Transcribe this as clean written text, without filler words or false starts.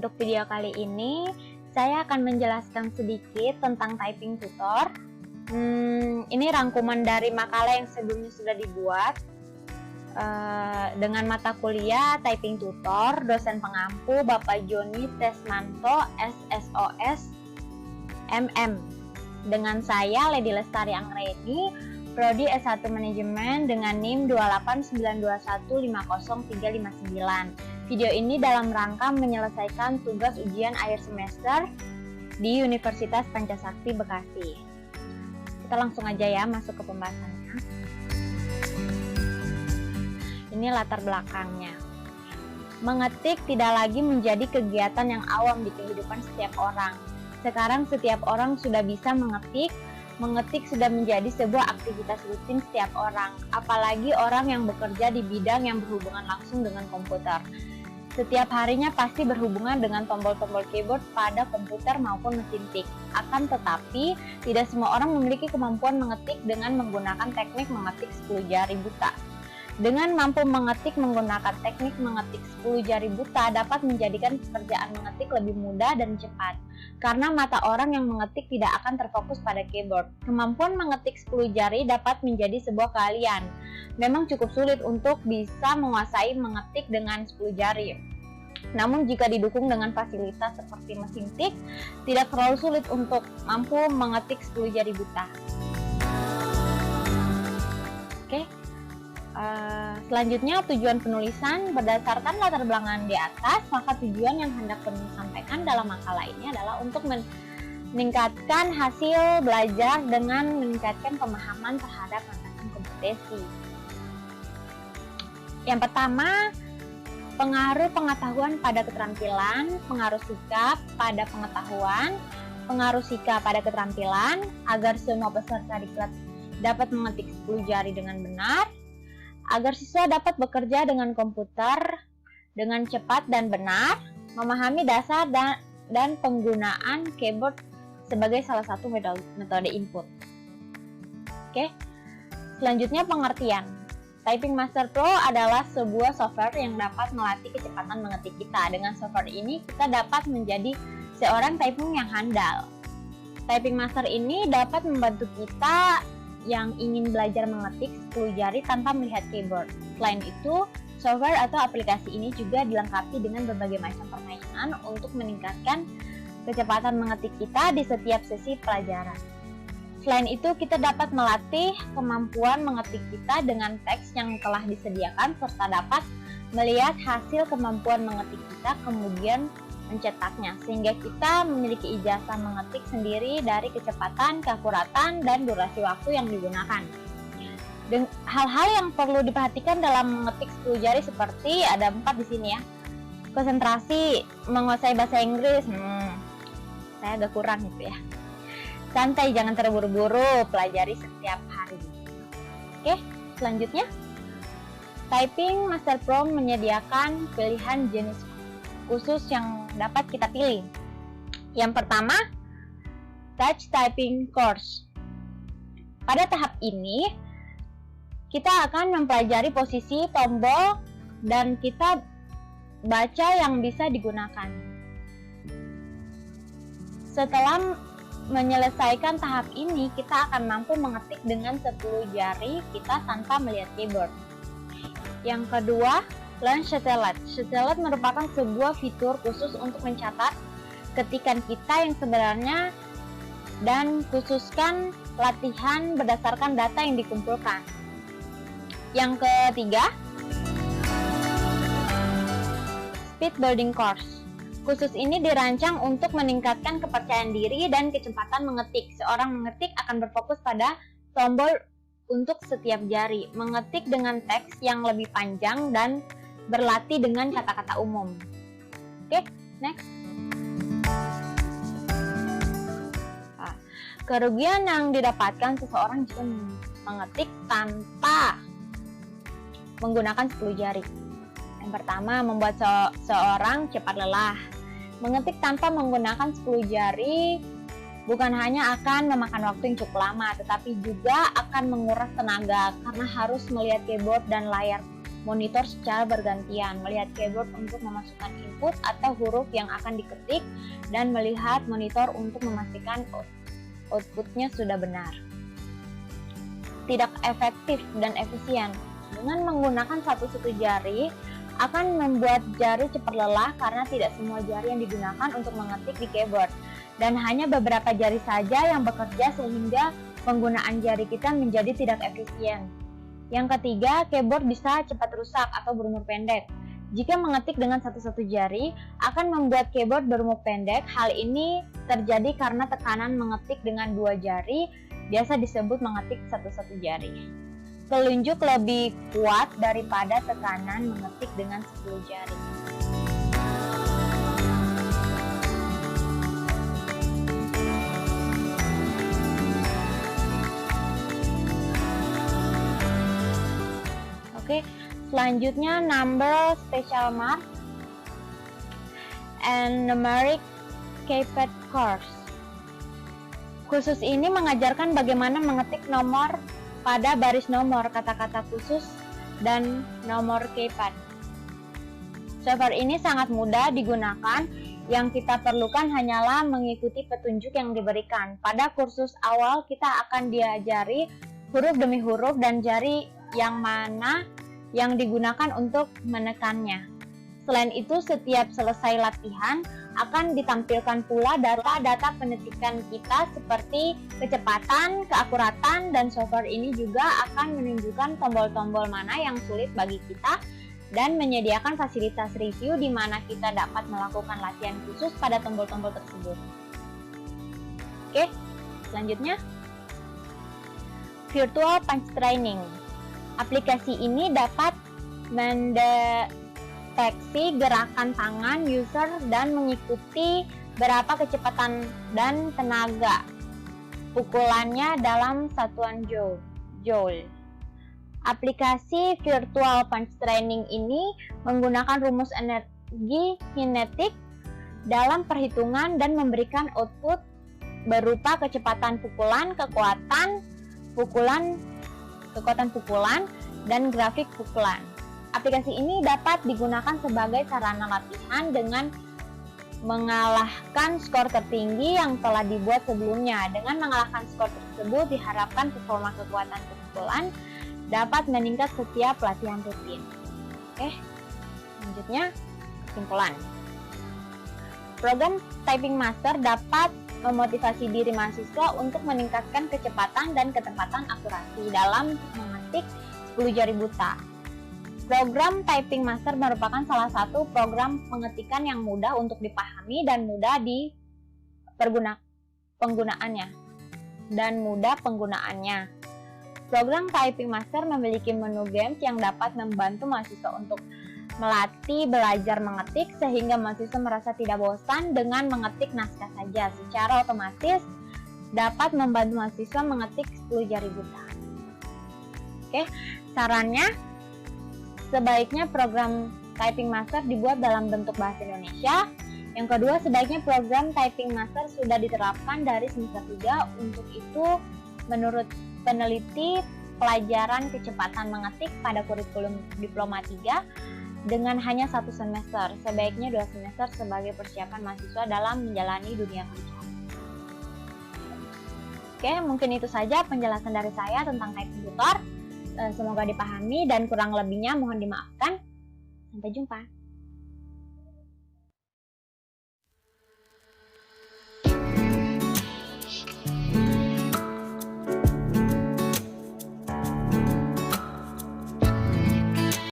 Untuk video kali ini, saya akan menjelaskan sedikit tentang typing tutor. Ini rangkuman dari makalah yang sebelumnya sudah dibuat dengan mata kuliah typing tutor, dosen pengampu Bapak Joni Tesmanto, SSOS, MM. Dengan saya, Lady Lestari Anggreni, Prodi S1 Manajemen dengan NIM 289215039. Video ini dalam rangka menyelesaikan tugas ujian akhir semester di Universitas Pancasakti Bekasi. Kita langsung aja ya masuk ke pembahasannya. Ini latar belakangnya. Mengetik tidak lagi menjadi kegiatan yang awam di kehidupan setiap orang. Sekarang setiap orang sudah bisa mengetik. Mengetik sudah menjadi sebuah aktivitas rutin setiap orang, apalagi orang yang bekerja di bidang yang berhubungan langsung dengan komputer. Setiap harinya pasti berhubungan dengan tombol-tombol keyboard pada komputer maupun mesin tik. Akan tetapi, tidak semua orang memiliki kemampuan mengetik dengan menggunakan teknik mengetik 10 jari buta. Dengan mampu mengetik menggunakan teknik mengetik 10 jari buta dapat menjadikan pekerjaan mengetik lebih mudah dan cepat. Karena mata orang yang mengetik tidak akan terfokus pada keyboard. Kemampuan mengetik 10 jari dapat menjadi sebuah keahlian. Memang cukup sulit untuk bisa menguasai mengetik dengan 10 jari. Namun jika didukung dengan fasilitas seperti mesin tik, tidak terlalu sulit untuk mampu mengetik 10 jari buta. Oke. Selanjutnya tujuan penulisan. Berdasarkan latar belakang di atas, maka tujuan yang hendak penulis sampaikan dalam makalah ini adalah untuk meningkatkan hasil belajar dengan meningkatkan pemahaman terhadap rangkaian kompetensi. Yang pertama, pengaruh pengetahuan pada keterampilan, pengaruh sikap pada pengetahuan, pengaruh sikap pada keterampilan, agar semua peserta diklat dapat mengetik 10 jari dengan benar, agar siswa dapat bekerja dengan komputer dengan cepat dan benar, memahami dasar dan penggunaan keyboard sebagai salah satu metode input. Oke. Selanjutnya pengertian. Typing Master Pro adalah sebuah software yang dapat melatih kecepatan mengetik kita. Dengan software ini kita dapat menjadi seorang typing yang handal. Typing Master ini dapat membantu kita yang ingin belajar mengetik 10 jari tanpa melihat keyboard. Selain itu, software atau aplikasi ini juga dilengkapi dengan berbagai macam permainan untuk meningkatkan kecepatan mengetik kita di setiap sesi pelajaran. Selain itu, kita dapat melatih kemampuan mengetik kita dengan teks yang telah disediakan serta dapat melihat hasil kemampuan mengetik kita kemudian mencetaknya, sehingga kita memiliki ijazah mengetik sendiri dari kecepatan, keakuratan, dan durasi waktu yang digunakan. Dan hal-hal yang perlu diperhatikan dalam mengetik 10 jari seperti ada 4 di sini ya. Konsentrasi, menguasai bahasa Inggris, saya agak kurang gitu ya. Santai, jangan terburu-buru, pelajari setiap hari. Oke, selanjutnya. Typing Master Pro menyediakan pilihan jenis khusus yang dapat kita pilih. Yang pertama, Touch Typing Course. Pada tahap ini, kita akan mempelajari posisi tombol dan kita baca yang bisa digunakan. Setelah menyelesaikan tahap ini, kita akan mampu mengetik dengan 10 jari kita tanpa melihat keyboard. Yang kedua, Learn Satellite. Satellite merupakan sebuah fitur khusus untuk mencatat ketikan kita yang sebenarnya dan khususkan latihan berdasarkan data yang dikumpulkan. Yang ketiga, Speed Building Course. Khusus ini dirancang untuk meningkatkan kepercayaan diri dan kecepatan mengetik. Seorang mengetik akan berfokus pada tombol untuk setiap jari, mengetik dengan teks yang lebih panjang dan berlatih dengan kata-kata umum. Oke, next. Kerugian yang didapatkan seseorang jika mengetik tanpa menggunakan 10 jari. Yang pertama, membuat seorang cepat lelah. Mengetik tanpa menggunakan 10 jari bukan hanya akan memakan waktu yang cukup lama, tetapi juga akan menguras tenaga karena harus melihat keyboard dan layar monitor secara bergantian, melihat keyboard untuk memasukkan input atau huruf yang akan diketik, dan melihat monitor untuk memastikan outputnya sudah benar. Tidak efektif dan efisien. Dengan menggunakan satu jari akan membuat jari cepat lelah karena tidak semua jari yang digunakan untuk mengetik di keyboard, dan hanya beberapa jari saja yang bekerja sehingga penggunaan jari kita menjadi tidak efisien. Yang ketiga, keyboard bisa cepat rusak atau berumur pendek. Jika mengetik dengan satu jari akan membuat keyboard berumur pendek. Hal ini terjadi karena tekanan mengetik dengan 2 jari biasa disebut mengetik satu jari. Telunjuk lebih kuat daripada tekanan mengetik dengan 10 jari. Oke, selanjutnya number special mark and numeric keypad course. Kursus ini mengajarkan bagaimana mengetik nomor pada baris nomor, kata-kata khusus, dan nomor keypad. Software ini sangat mudah digunakan, yang kita perlukan hanyalah mengikuti petunjuk yang diberikan. Pada kursus awal kita akan diajari huruf demi huruf dan jari yang mana yang digunakan untuk menekannya. Selain itu, setiap selesai latihan akan ditampilkan pula data penetikan kita seperti kecepatan, keakuratan, dan software ini juga akan menunjukkan tombol-tombol mana yang sulit bagi kita dan menyediakan fasilitas review di mana kita dapat melakukan latihan khusus pada tombol-tombol tersebut. Oke, selanjutnya Virtual Punch Training. Aplikasi ini dapat mendeteksi gerakan tangan user dan mengikuti berapa kecepatan dan tenaga pukulannya dalam satuan joule. Aplikasi Virtual Punch Training ini menggunakan rumus energi kinetik dalam perhitungan dan memberikan output berupa kecepatan pukulan, kekuatan pukulan, dan grafik pukulan. Aplikasi ini dapat digunakan sebagai sarana latihan dengan mengalahkan skor tertinggi yang telah dibuat sebelumnya. Dengan mengalahkan skor tersebut diharapkan performa kekuatan pukulan dapat meningkat setiap latihan rutin. Oke, selanjutnya kesimpulan. Program Typing Master dapat memotivasi diri mahasiswa untuk meningkatkan kecepatan dan ketepatan akurasi dalam mengetik 10 jari buta. Program Typing Master merupakan salah satu program pengetikan yang mudah untuk dipahami dan mudah penggunaannya. Program Typing Master memiliki menu games yang dapat membantu mahasiswa untuk melatih belajar mengetik sehingga mahasiswa merasa tidak bosan dengan mengetik naskah saja. Secara otomatis dapat membantu mahasiswa mengetik 10 jari buta. Oke, sarannya sebaiknya program Typing Master dibuat dalam bentuk bahasa Indonesia. Yang kedua, sebaiknya program Typing Master sudah diterapkan dari semester 3. Untuk itu, menurut peneliti, pelajaran kecepatan mengetik pada kurikulum Diploma 3 dengan hanya 1 semester, sebaiknya 2 semester sebagai persiapan mahasiswa dalam menjalani dunia kerja. Oke, mungkin itu saja penjelasan dari saya tentang typing tutor. Semoga dipahami dan kurang lebihnya mohon dimaafkan. Sampai jumpa.